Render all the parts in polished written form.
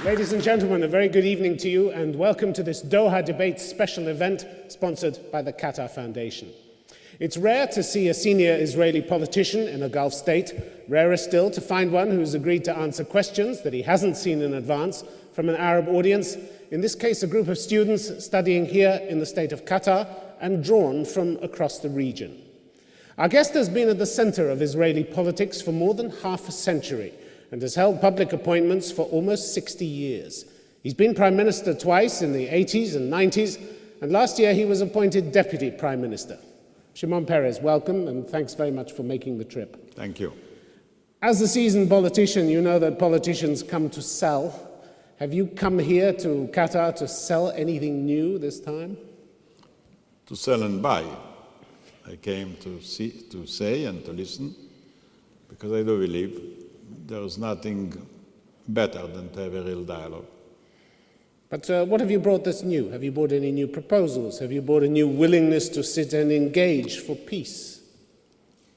Ladies and gentlemen, a very good evening to you and welcome to this Doha Debates Special event sponsored by the Qatar Foundation. It's rare to see a senior Israeli politician in a Gulf state, rarer still to find one who's agreed to answer questions that he hasn't seen in advance from an Arab audience, in this case a group of students studying here in the state of Qatar and drawn from across the region. Our guest has been at the center of Israeli politics for more than half a century and has held public appointments for almost 60 years. He's been Prime Minister twice in the 80s and 90s, and last year he was appointed Deputy Prime Minister. Shimon Peres, welcome, and thanks very much for making the trip. Thank you. As a seasoned politician, you know that politicians come to sell. Have you come here to Qatar to sell anything new this time? To sell and buy. I came to say and to listen, because I do believe there is nothing better than to have a real dialogue. But what have you brought that's new? Have you brought any new proposals? Have you brought a new willingness to sit and engage for peace?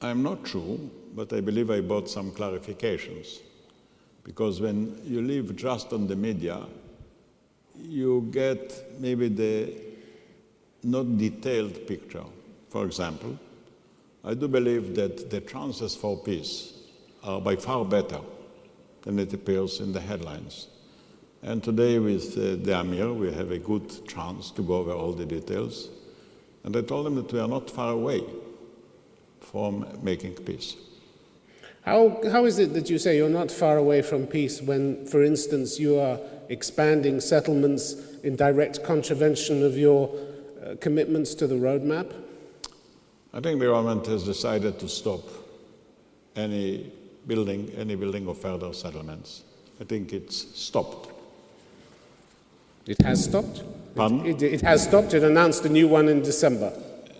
I'm not sure, but I believe I brought some clarifications. Because when you live just on the media, you get maybe the not detailed picture. For example, I do believe that the chances for peace are by far better than it appears in the headlines. And today with the Amir, we have a good chance to go over all the details. And I told them that we are not far away from making peace. How is it that you say you're not far away from peace when, for instance, you are expanding settlements in direct contravention of your commitments to the roadmap? I think the government has decided to stop any building of further settlements. I think it's stopped. It has stopped? Pardon? It has stopped. It announced a new one in December.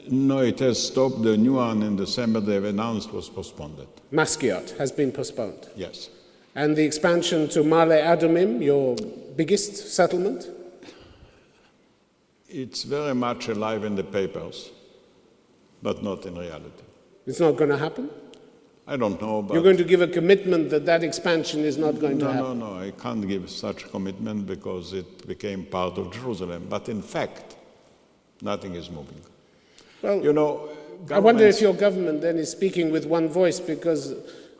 No, it has stopped. The new one in December they've announced was postponed. Maskiot has been postponed. Yes. And the expansion to Male Adumim, your biggest settlement? It's very much alive in the papers, but not in reality. It's not going to happen? I don't know, but... You're going to give a commitment that that expansion is not going to happen? No, I can't give such a commitment because it became part of Jerusalem. But in fact, nothing is moving. Well, you know, I wonder if your government then is speaking with one voice, because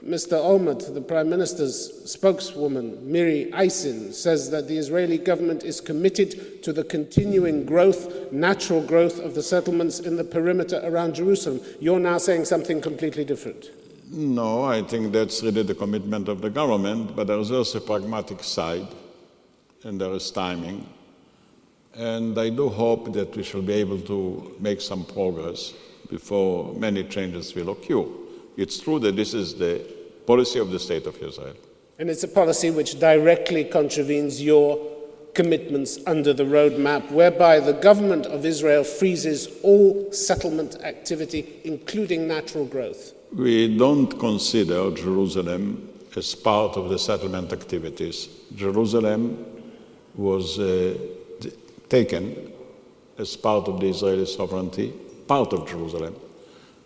Mr. Olmert, the Prime Minister's spokeswoman, Miri Eisin, says that the Israeli government is committed to the continuing growth, natural growth of the settlements in the perimeter around Jerusalem. You're now saying something completely different. No, I think that's really the commitment of the government, but there is also a pragmatic side, and there is timing. And I do hope that we shall be able to make some progress before many changes will occur. It's true that this is the policy of the State of Israel. And it's a policy which directly contravenes your commitments under the roadmap, whereby the government of Israel freezes all settlement activity, including natural growth. We don't consider Jerusalem as part of the settlement activities. Jerusalem was taken as part of the Israeli sovereignty, part of Jerusalem,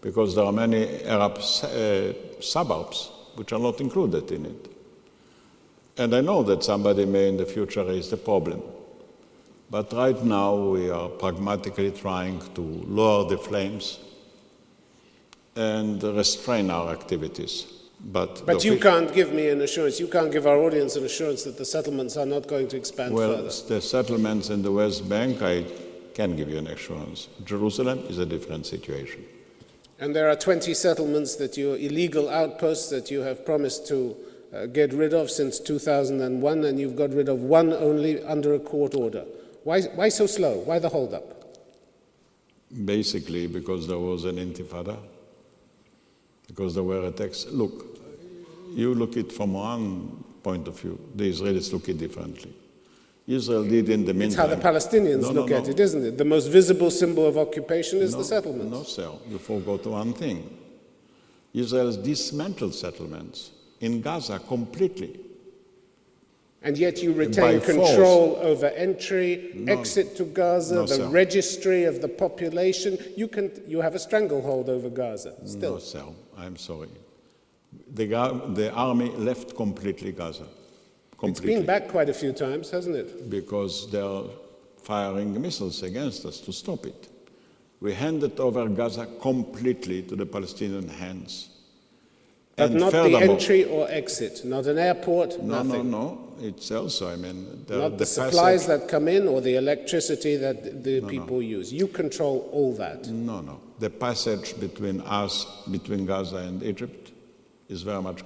because there are many Arab suburbs which are not included in it. And I know that somebody may in the future raise the problem. But right now we are pragmatically trying to lower the flames and restrain our activities. But you can't give me an assurance, you can't give our audience an assurance that the settlements are not going to expand further. Well, the settlements in the West Bank, I can give you an assurance. Jerusalem is a different situation. And there are 20 settlements that you illegal outposts that you have promised to get rid of since 2001, and you've got rid of one only under a court order. Why so slow? Why the hold-up? Basically, because there was an intifada, because there were attacks. Look, you look at it from one point of view. The Israelis look at it differently. Israel did in the meantime... It's how the Palestinians look at it, isn't it? The most visible symbol of occupation is the settlements. No, sir. You forgot one thing. Israel dismantled settlements in Gaza completely. And yet you retain control over entry, exit to Gaza, the registry of the population. You have a stranglehold over Gaza still. No, sir. I'm sorry. The army left completely Gaza. completely. It's been back quite a few times, hasn't it? Because they are firing missiles against us to stop it. We handed over Gaza completely to the Palestinian hands. But And not the furthermore, entry or exit, not an airport, nothing. No. It's also, I mean, Not the supplies that come in or the electricity that the people use. You control all that. No. The passage between us, between Gaza and Egypt, is very much